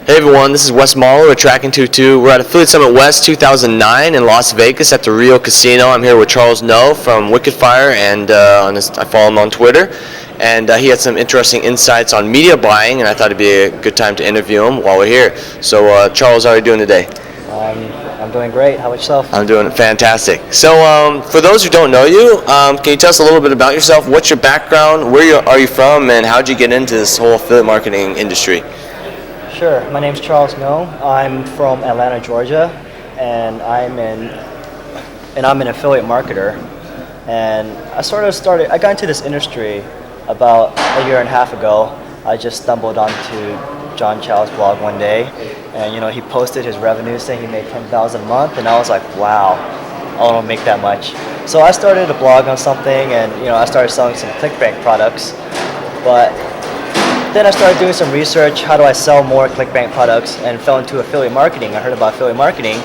Hey everyone, this is Wes Mahler with Tracking 22. We're at Affiliate Summit West 2009 in Las Vegas at the Rio Casino. I'm here with Charles No from Wicked Fire, and I follow him on Twitter. And he had some interesting insights on media buying, and I thought it'd be a good time to interview him while we're here. So Charles, how are you doing today? I'm doing great. How about yourself? I'm doing fantastic. So for those who don't know you, can you tell us a little bit about yourself? What's your background? Where are you from? And how'd you get into this whole affiliate marketing industry? Sure. My name's Charles No. I'm from Atlanta, Georgia, and I'm an affiliate marketer. And I got into this industry about a year and a half ago. I just stumbled onto John Chow's blog one day, and he posted his revenue saying he made $10,000 a month, and I was like, wow, I don't make that much. So I started a blog on something, and I started selling some ClickBank products, but then I started doing some research, how do I sell more ClickBank products, and fell into affiliate marketing. I heard about affiliate marketing,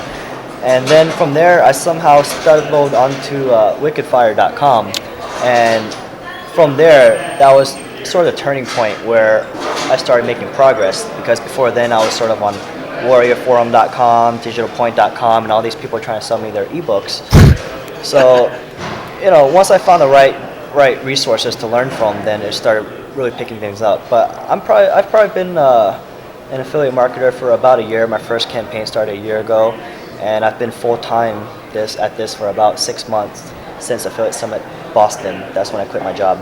and then from there I somehow stumbled onto wickedfire.com, and from there that was sort of the turning point where I started making progress, because before then I was sort of on warriorforum.com, digitalpoint.com, and all these people trying to sell me their ebooks. So once I found the right resources to learn from, then it started really picking things up. But I've probably been an affiliate marketer for about a year. My first campaign started a year ago, and I've been full-time at this for about 6 months since Affiliate Summit Boston. That's when I quit my job.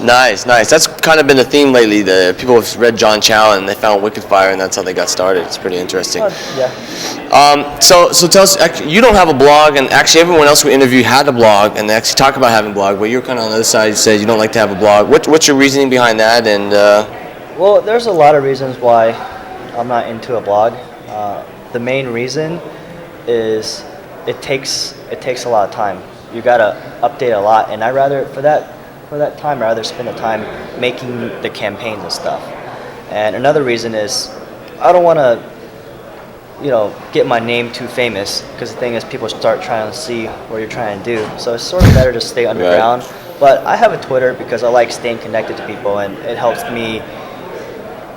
Nice. That's kind of been the theme lately. The people have read John Chow and they found Wicked Fire, and that's how they got started. It's pretty interesting. Yeah. So tell us, actually, you don't have a blog, and actually everyone else we interviewed had a blog, and they actually talk about having a blog, but you're kind of on the other side. You said you don't like to have a blog. What's your reasoning behind that? And well, there's a lot of reasons why I'm not into a blog. The main reason is it takes a lot of time. You gotta update a lot, and for that time, I'd rather spend the time making the campaigns and stuff. And another reason is I don't want to, get my name too famous, because the thing is people start trying to see what you're trying to do. So it's sort of better to stay underground. Right. But I have a Twitter because I like staying connected to people, and it helps me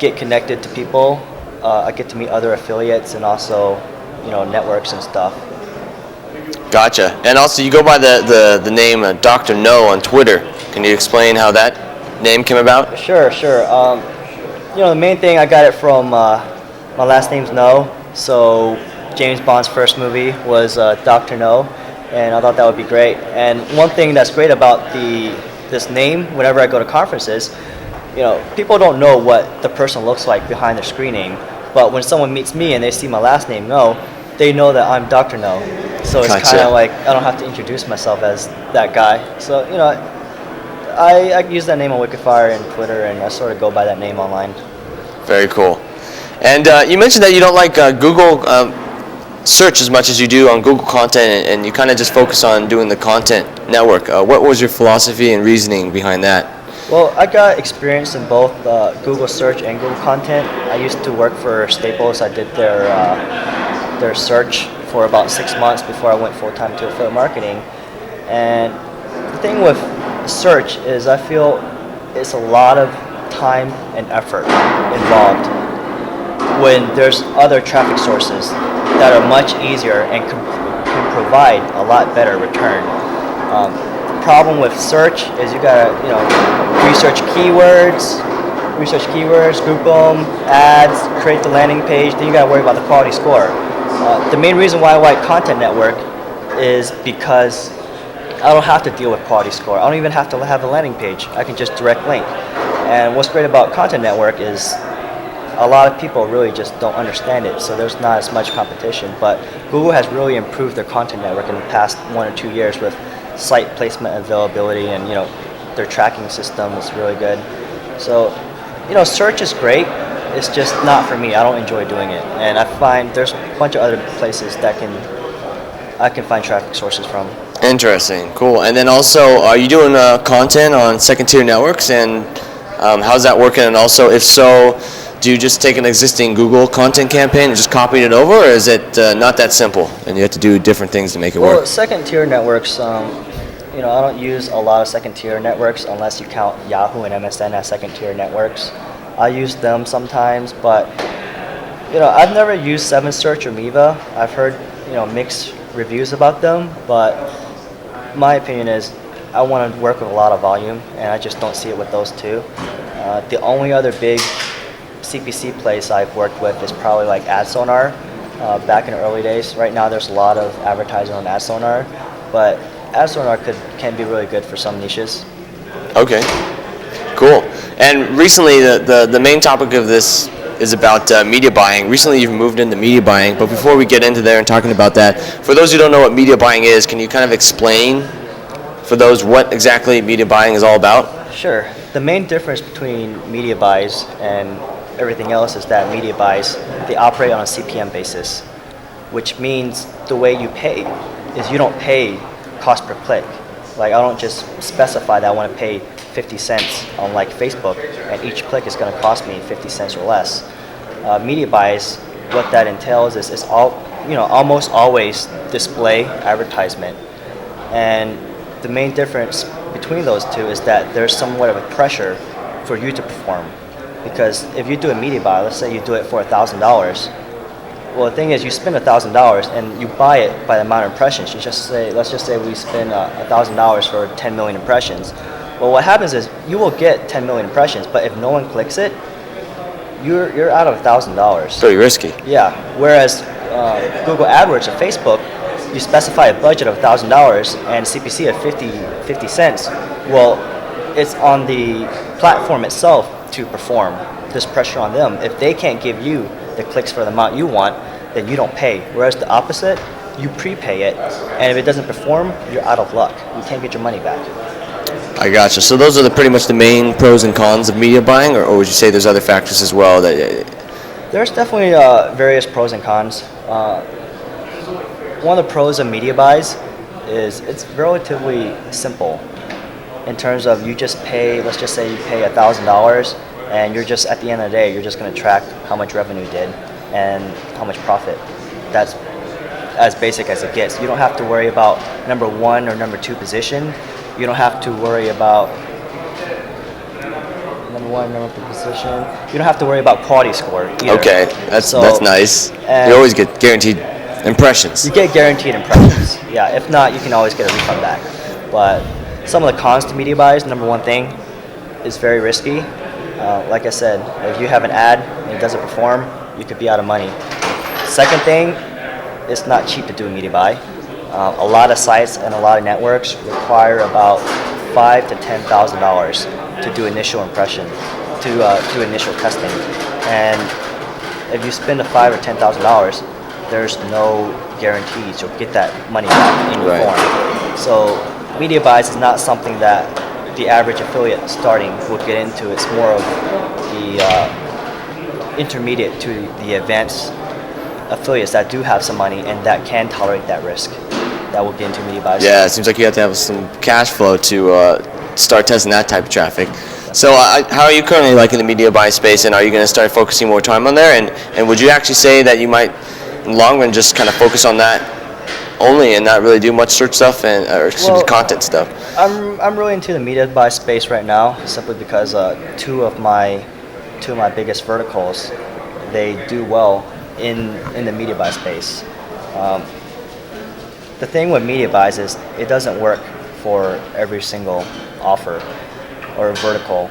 get connected to people. I get to meet other affiliates and also, networks and stuff. Gotcha. And also you go by the name Dr. No on Twitter. Can you explain how that name came about? Sure. The main thing, I got it from my last name's No. So James Bond's first movie was Dr. No, and I thought that would be great. And one thing that's great about this name, whenever I go to conferences, people don't know what the person looks like behind their screening, but when someone meets me and they see my last name No, they know that I'm Dr. No. So it's kind of like I don't have to introduce myself as that guy. So I use that name on Wicked Fire and Twitter, and I sort of go by that name online. Very cool. And you mentioned that you don't like Google search as much as you do on Google content, and you kind of just focus on doing the content network. What was your philosophy and reasoning behind that? Well, I got experience in both Google search and Google content. I used to work for Staples. I did their search for about 6 months before I went full-time to affiliate marketing. And the thing with search is I feel it's a lot of time and effort involved when there's other traffic sources that are much easier and can provide a lot better return. The problem with search is you gotta research keywords, group them, ads, create the landing page, then you gotta worry about the quality score. The main reason why I like Content Network is because I don't have to deal with quality score. I don't even have to have a landing page. I can just direct link. And what's great about Content Network is a lot of people really just don't understand it, so there's not as much competition. But Google has really improved their Content Network in the past 1 or 2 years with site placement availability, and their tracking system is really good. So search is great. It's just not for me. I don't enjoy doing it, and I find there's a bunch of other places that I can find traffic sources from. Interesting, cool. And then also, are you doing content on second-tier networks, and how's that working? And also, if so, do you just take an existing Google content campaign and just copy it over, or is it not that simple, and you have to do different things to make it work? Well, second-tier networks, I don't use a lot of second-tier networks unless you count Yahoo and MSN as second-tier networks. I use them sometimes, but I've never used 7Search or Miva. I've heard, mixed reviews about them, but my opinion is I want to work with a lot of volume, and I just don't see it with those two. The only other big CPC place I've worked with is probably like AdSonar back in the early days. Right now there's a lot of advertising on AdSonar, but AdSonar can be really good for some niches. Okay, cool. And recently, the main topic of this is about media buying. Recently, you've moved into media buying, but before we get into there and talking about that, for those who don't know what media buying is, can you kind of explain for those what exactly media buying is all about? Sure. The main difference between media buys and everything else is that media buys, they operate on a CPM basis, which means the way you pay is you don't pay cost per click. Like, I don't just specify that I want to pay 50 cents on like Facebook, and each click is going to cost me 50 cents or less. Media buys, what that entails is it's almost always display advertisement, and the main difference between those two is that there's somewhat of a pressure for you to perform, because if you do a media buy, let's say you do it for $1,000. Well, the thing is, you spend $1,000 and you buy it by the amount of impressions. Let's just say we spend $1,000 for 10 million impressions. Well, what happens is you will get 10 million impressions, but if no one clicks it, you're out of $1,000. Very risky. Yeah. Whereas Google AdWords or Facebook, you specify a budget of $1,000 and CPC of 50 cents. Well, it's on the platform itself to perform. There's pressure on them. If they can't give you the clicks for the amount you want, then you don't pay. Whereas the opposite, you prepay it, and if it doesn't perform, you're out of luck. You can't get your money back. I gotcha. So those are pretty much the main pros and cons of media buying, or would you say there's other factors as well? There's definitely various pros and cons. One of the pros of media buys is it's relatively simple in terms of you just pay, let's just say you pay $1,000, and you're just, at the end of the day, you're just going to track how much revenue you did and how much profit. That's as basic as it gets. You don't have to worry about number 1 or number 2 position. You don't have to worry about number 1, number 2 position. You don't have to worry about quality score either. Okay, that's nice. You always get guaranteed impressions. You get guaranteed impressions. Yeah, if not, you can always get a refund back. But some of the cons to media buys, number 1 thing, is very risky. Like I said, if you have an ad and it doesn't perform, you could be out of money. Second thing, it's not cheap to do a media buy. A lot of sites and a lot of networks require about $5,000 to $10,000 to do initial impression, to do initial testing. And if you spend $5,000 or $10,000, there's no guarantees you'll get that money back in your form. So media buys is not something that the average affiliate starting would get into. It's more of the intermediate to the advanced affiliates that do have some money and that can tolerate that risk that will get into media buys. Yeah, it seems like you have to have some cash flow to start testing that type of traffic. So how are you currently liking the media buy space, and are you going to start focusing more time on there? And would you actually say that you might, in the long run, just kind of focus on that only and not really do much search stuff or content stuff? I'm really into the media buy space right now, simply because two of my biggest verticals, they do well in the media buy space. The thing with media buys is it doesn't work for every single offer or vertical,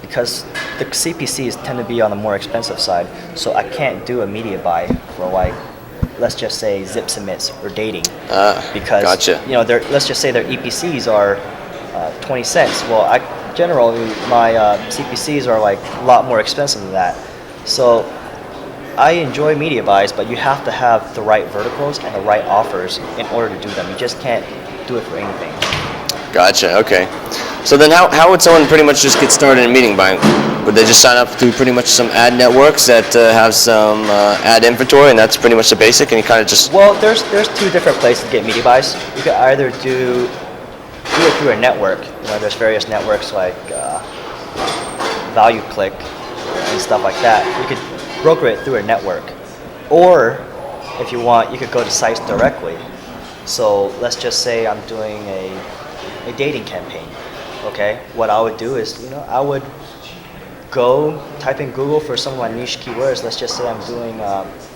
because the CPCs tend to be on the more expensive side. So I can't do a media buy for, like, let's just say zip submits or dating, because gotcha. Let's just say their EPCs are 20 cents. Well, generally my CPCs are like a lot more expensive than that. So I enjoy media buys, but you have to have the right verticals and the right offers in order to do them. You just can't do it for anything. Gotcha. Okay. So then how would someone pretty much just get started in media buying? Would they just sign up through pretty much some ad networks that have some ad inventory, and that's pretty much the basic, and you kind of just... Well, there's 2 different places to get media buys. You could either do it through a network. There's various networks like Value Click and stuff like that. You could broker it through a network. Or, if you want, you could go to sites directly. So let's just say I'm doing a dating campaign. Okay, what I would do is, I would go type in Google for some of my niche keywords. Let's just say I'm doing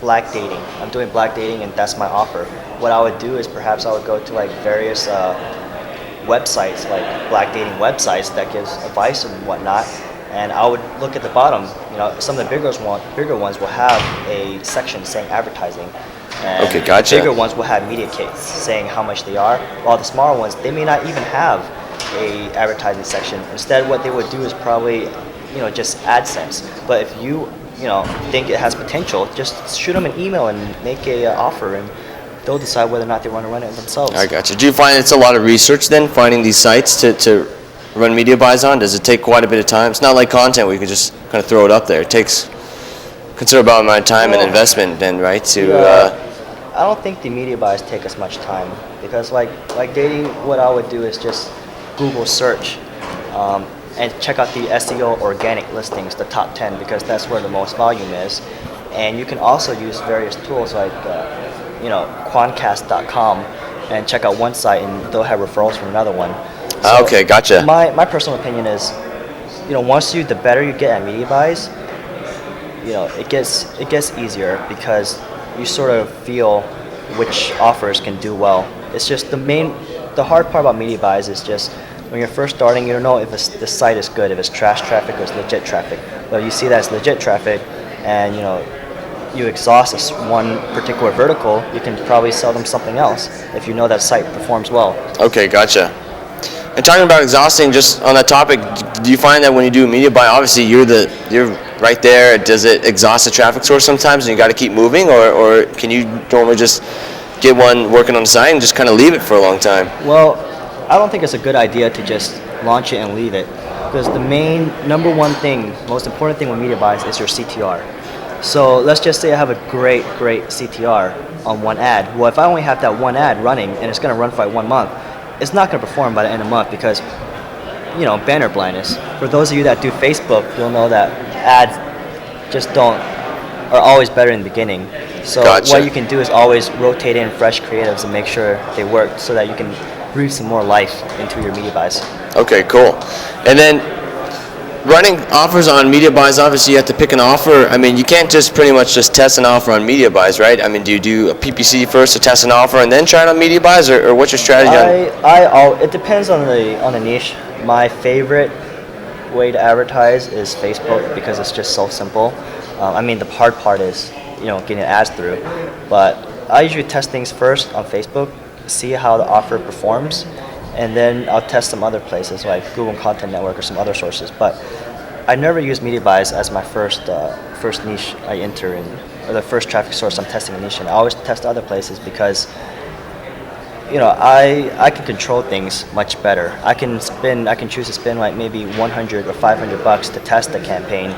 black dating. I'm doing black dating, and that's my offer. What I would do is perhaps I would go to like various websites, like black dating websites that gives advice and whatnot. And I would look at the bottom. Some of the bigger ones will have a section saying advertising. And Okay, gotcha. the bigger ones will have media kits saying how much they are, while the smaller ones, they may not even have a advertising section. Instead, what they would do is probably, just AdSense. But if you, think it has potential, just shoot them an email and make a offer, and they'll decide whether or not they want to run it themselves. I gotcha. Do you find it's a lot of research then, finding these sites to run media buys on? Does it take quite a bit of time? It's not like content where you can just kind of throw it up there. It takes considerable amount of time and investment then, right? I don't think the media buys take as much time, because like dating, what I would do is just Google search and check out the SEO organic listings, the top 10, because that's where the most volume is. And you can also use various tools like Quantcast.com and check out one site, and they'll have referrals from another one. So Okay, gotcha. My personal opinion is, the better you get at media buys, it gets easier, because you sort of feel which offers can do well. It's just the hard part about media buys is just when you're first starting, you don't know if the site is good, if it's trash traffic or it's legit traffic. But you see that it's legit traffic, and you exhaust this one particular vertical, you can probably sell them something else if you know that site performs well. Okay, gotcha. And talking about exhausting, just on that topic, do you find that when you do a media buy, obviously you're right there, does it exhaust the traffic source sometimes and you got to keep moving, or can you normally just get one working on the site and just kind of leave it for a long time? Well, I don't think it's a good idea to just launch it and leave it, because the number one thing, most important thing with media buys is your CTR. So let's just say I have a great CTR on one ad. Well, if I only have that one ad running and it's going to run for like 1 month, it's not going to perform by the end of the month, because banner blindness. For those of you that do Facebook, you'll know that ads are always better in the beginning. So Gotcha. What you can do is always rotate in fresh creatives and make sure they work, so that you can breathe some more life into your media buys. Okay, cool. And then running offers on media buys, obviously you have to pick an offer. I mean, you can't just pretty much just test an offer on media buys, right? I mean, do you do a PPC first to test an offer and then try it on media buys, or what's your strategy It depends on the niche. My favorite way to advertise is Facebook, because it's just so simple. The hard part is getting ads through, but I usually test things first on Facebook, see how the offer performs, and then I'll test some other places like Google Content Network or some other sources. But I never use media buys as my first niche I enter in, or the first traffic source I'm testing a niche in. I always test other places, because I can control things much better. I can choose to spend like maybe $100 or $500 to test the campaign,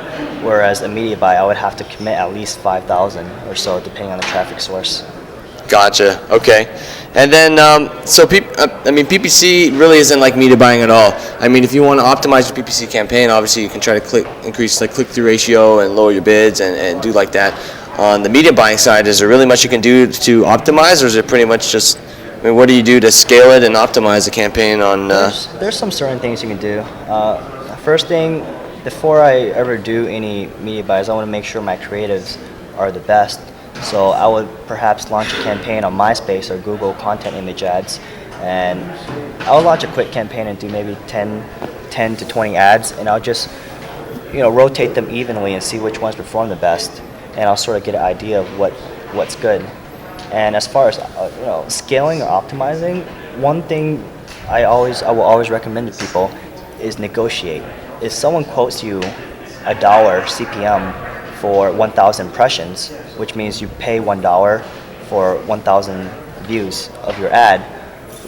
whereas a media buy I would have to commit at least $5,000 or so, depending on the traffic source. Gotcha. Okay. And then, PPC really isn't like media buying at all. I mean, if you want to optimize your PPC campaign, obviously you can try to increase like click-through ratio and lower your bids and do like that. On the media buying side, is there really much you can do to optimize, or is it pretty much just, what do you do to scale it and optimize the campaign on? There's some certain things you can do. First thing, before I ever do any media buys, I want to make sure my creatives are the best. So I would perhaps launch a campaign on MySpace or Google Content Image Ads, and I'll launch a quick campaign and do maybe 10 to 20 ads, and I'll just rotate them evenly and see which ones perform the best, and I'll sort of get an idea of what's good. And as far as scaling or optimizing, one thing I will always recommend to people is negotiate. If someone quotes you $1 CPM for 1,000 impressions, which means you pay $1 for 1,000 views of your ad,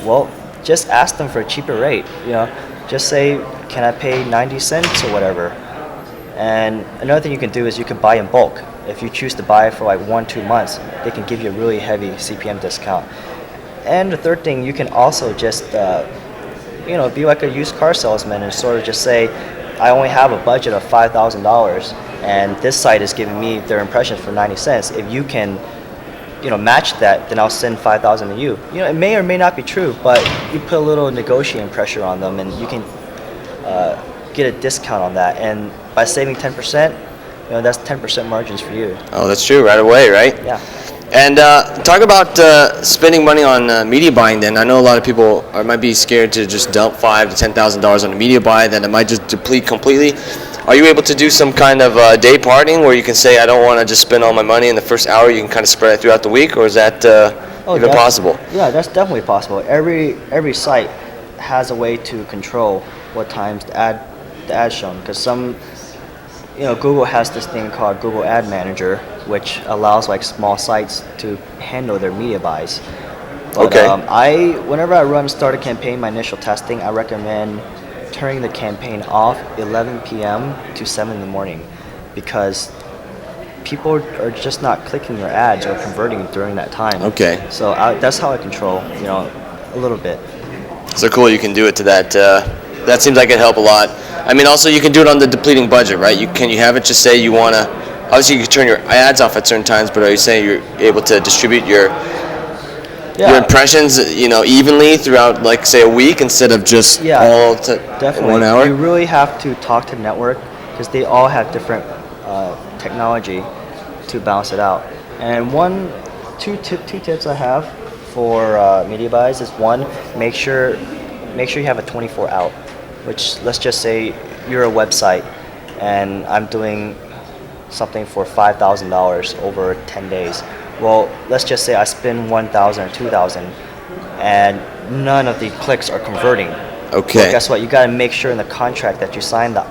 well, just ask them for a cheaper rate. Just say, can I pay 90 cents or whatever? And another thing you can do is you can buy in bulk. If you choose to buy for like 1-2 months, they can give you a really heavy CPM discount. And the third thing, you can also just be like a used car salesman and sort of just say, I only have a budget of $5,000, and this site is giving me their impressions for 90 cents. If you can, match that, then I'll send 5,000 to you. It may or may not be true, but you put a little negotiating pressure on them, and you can get a discount on that. And by saving 10%, that's 10% margins for you. Oh, that's true. Right away, right? Yeah. And talk about spending money on media buying. Then I know a lot of people might be scared to just dump $5,000 to $10,000 on a media buy. Then it might just deplete completely. Are you able to do some kind of day parting where you can say, I don't want to just spend all my money in the first hour? You can kind of spread it throughout the week, or is that even possible? Yeah, that's definitely possible. Every site has a way to control what times the ad shown, because Google has this thing called Google Ad Manager, which allows like small sites to handle their media buys. But, okay. Whenever I start a campaign, my initial testing, I recommend turning the campaign off 11 p.m. to 7 in the morning, because people are just not clicking your ads or converting during that time. Okay. So that's how I control, a little bit. So cool, you can do it to that. That seems like it'd help a lot. I mean, also you can do it on the depleting budget, right? Can you have it just say you want to? Obviously, you can turn your ads off at certain times, but are you saying you're able to distribute your impressions, evenly throughout, like, say, a week instead of just all in 1 hour? You really have to talk to the network, because they all have different technology to balance it out. And two tips I have for media buys is, one, make sure you have a 24 out, which, let's just say you're a website and I'm doing something for $5,000 over 10 days. Well, let's just say I spend 1,000 or 2,000 and none of the clicks are converting. Okay. Well, guess what? You got to make sure in the contract that you sign, the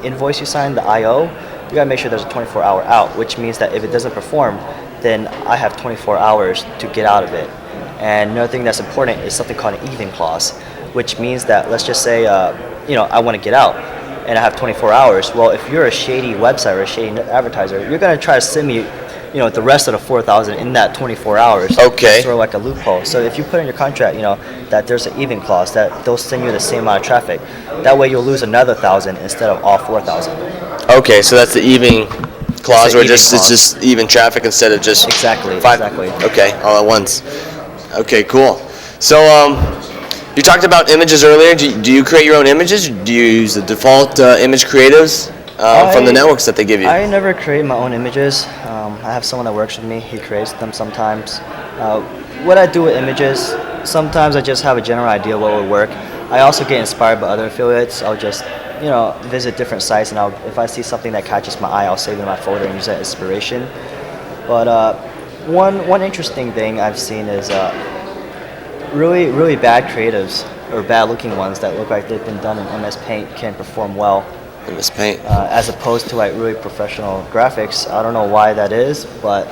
invoice you sign, the IO, you got to make sure there's a 24-hour out, which means that if it doesn't perform, then I have 24 hours to get out of it. And another thing that's important is something called an even clause, which means that, let's just say, I want to get out and I have 24 hours. Well, if you're a shady website or a shady advertiser, you're going to try to send me, the rest of the 4,000 in that 24 hours. Okay. Sort of like a loophole. So if you put in your contract, that there's an even clause, that they'll send you the same amount of traffic. That way you'll lose another 1,000 instead of all 4,000. Okay, so that's the even clause, where it's clause. just even traffic instead of just Exactly. Okay, all at once. Okay, cool. So you talked about images earlier. Do you create your own images? Do you use the default image creatives from the networks that they give you? I never create my own images. I have someone that works with me. He creates them sometimes. What I do with images, sometimes I just have a general idea what would work. I also get inspired by other affiliates. I'll just visit different sites, and if I see something that catches my eye, I'll save it in my folder and use that inspiration. But one interesting thing I've seen is really bad creatives, or bad looking ones that look like they've been done in MS Paint, can perform well. MS Paint. As opposed to like really professional graphics. I don't know why that is, but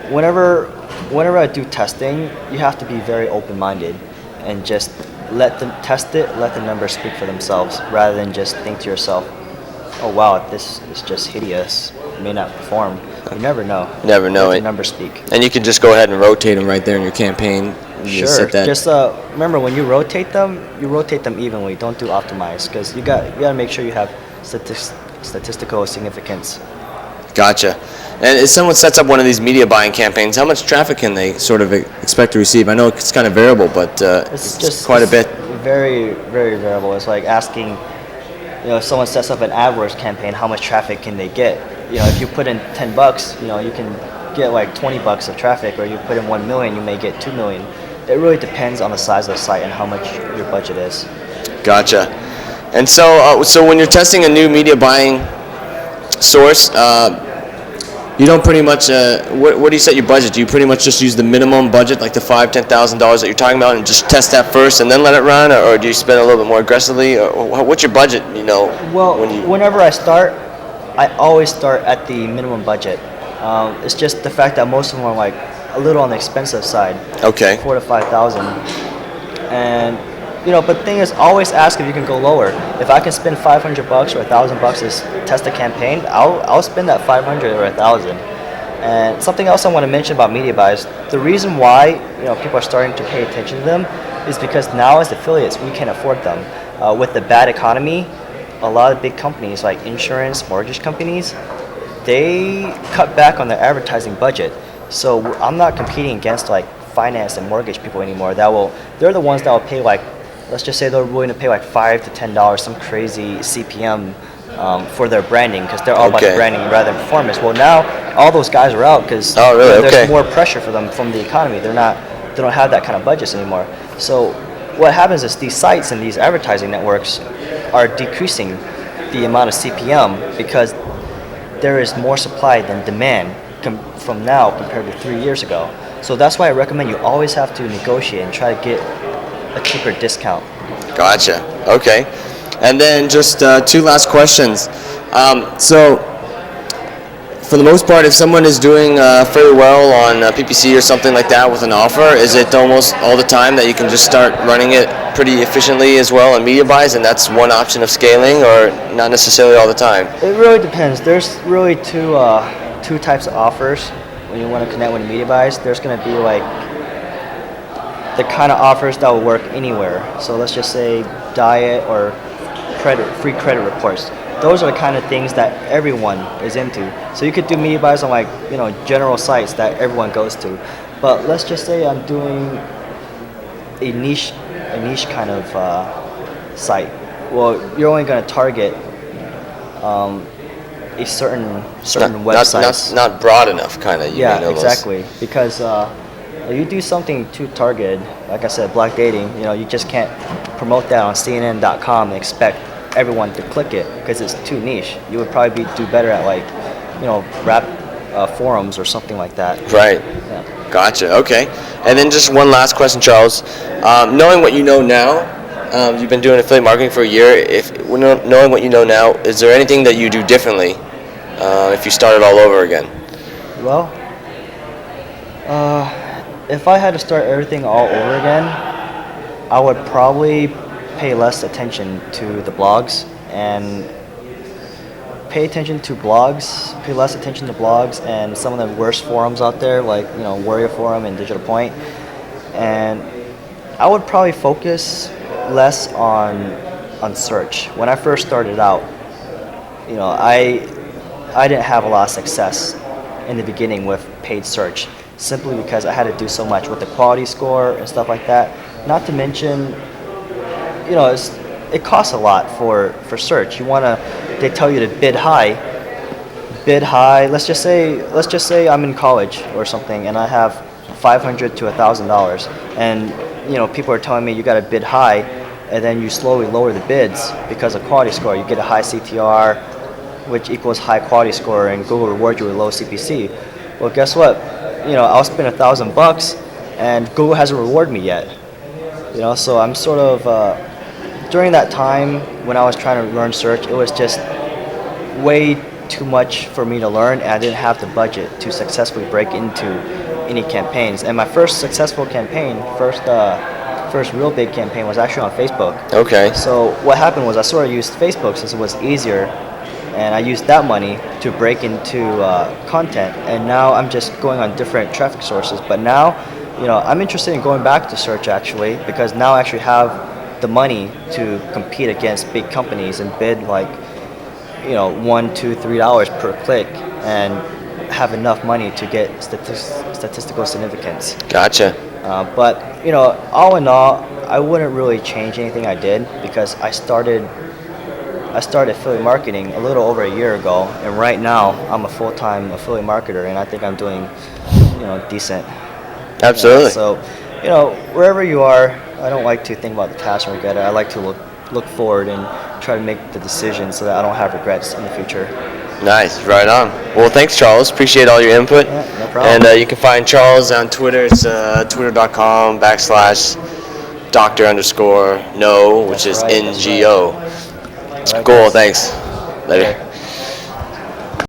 whenever I do testing, you have to be very open-minded and just let them test it, let the numbers speak for themselves, rather than just think to yourself, oh wow, this is just hideous, it may not perform. You never know. Never know. Let the numbers speak. And you can just go ahead and rotate them right there in your campaign. You Sure. set that. Just remember, when you rotate them evenly. Don't do optimize, because you got to make sure you have statistical significance. Gotcha. And if someone sets up one of these media buying campaigns, how much traffic can they sort of expect to receive? I know it's kind of variable, but it's just quite a bit. Very, very variable. It's like asking, if someone sets up an AdWords campaign, how much traffic can they get? If you put in $10, you can get like $20 of traffic, or you put in 1 million, you may get 2 million. It really depends on the size of the site and how much your budget is. Gotcha. And so when you're testing a new media buying source, you don't pretty much, what do you set your budget? Do you pretty much just use the minimum budget, like the $5,000-$10,000 that you're talking about, and just test that first and then let it run, or do you spend a little bit more aggressively? Or what's your budget, Well, whenever I start, I always start at the minimum budget. It's just the fact that most of them are like a little on the expensive side. Okay. 4,000 to 5,000. And but the thing is, always ask if you can go lower. If I can spend $500 or $1,000 to test a campaign, I'll spend that 500 or 1,000. And something else I want to mention about media buys, the reason why people are starting to pay attention to them is because now as affiliates we can afford them. With the bad economy, a lot of big companies like insurance, mortgage companies, they cut back on their advertising budget. So I'm not competing against like finance and mortgage people anymore. They're the ones that will pay, like, let's just say they're willing to pay like $5 to $10, some crazy CPM for their branding, because they're all about Okay. the branding rather than performance. Well, now all those guys are out because Oh, really? there's Okay. more pressure for them from the economy. They don't have that kind of budgets anymore. So what happens is these sites and these advertising networks are decreasing the amount of CPM because there is more supply than demand from now compared to 3 years ago. So that's why I recommend you always have to negotiate and try to get a cheaper discount. Gotcha. Okay. And then just two last questions. So, for the most part, if someone is doing fairly well on PPC or something like that with an offer, is it almost all the time that you can just start running it pretty efficiently as well in media buys, and that's one option of scaling, or not necessarily all the time? It really depends. There's really two types of offers when you want to connect with media buys. There's going to be like the kind of offers that will work anywhere. So let's just say diet or free credit reports. Those are the kind of things that everyone is into. So you could do media buys on like general sites that everyone goes to. But let's just say I'm doing a niche kind of site. Well, you're only going to target a certain website. Not broad enough, kind of. Yeah, exactly. Because you do something too targeted, like I said, black dating. You just can't promote that on CNN.com and expect everyone to click it because it's too niche. You would probably do better at like, rap forums or something like that. Right. Yeah. Gotcha. Okay. And then just one last question, Charles. Knowing what you know now, you've been doing affiliate marketing for a year. Knowing what you know now, is there anything that you do differently if you started all over again? Well, if I had to start everything all over again, I would probably pay less attention to the blogs and pay less attention to blogs and some of the worst forums out there, like Warrior Forum and Digital Point. And I would probably focus less on search. When I first started out, I didn't have a lot of success in the beginning with paid search, simply because I had to do so much with the quality score and stuff like that. Not to mention, it costs a lot for search. They tell you to bid high. Let's just say I'm in college or something, and I have $500 to $1,000, and people are telling me you got to bid high, and then you slowly lower the bids because of quality score. You get a high CTR, which equals high quality score, and Google rewards you with low CPC. Well, guess what? I'll spend $1,000, and Google hasn't rewarded me yet. So I'm sort of during that time when I was trying to learn search, it was just way too much for me to learn, and I didn't have the budget to successfully break into any campaigns. And my first successful campaign, first real big campaign, was actually on Facebook. Okay. So what happened was I sort of used Facebook since it was easier, and I used that money to break into content. And now I'm just going on different traffic sources. But now, I'm interested in going back to search actually, because now I actually have the money to compete against big companies and bid like, $1, $2, $3 per click, and have enough money to get statistical significance. Gotcha. But all in all, I wouldn't really change anything I did, because I started affiliate marketing a little over a year ago, and right now I'm a full-time affiliate marketer, and I think I'm doing decent. Absolutely. So wherever you are, I don't like to think about the past and regret it. I like to look forward and try to make the decision so that I don't have regrets in the future. Nice. Right on. Well, thanks, Charles. Appreciate all your input. Yeah, no problem. And you can find Charles on Twitter. It's twitter.com/Dr_No, which That's is right, that's NGO. All right, Cool. guys. Thanks. Later. Okay.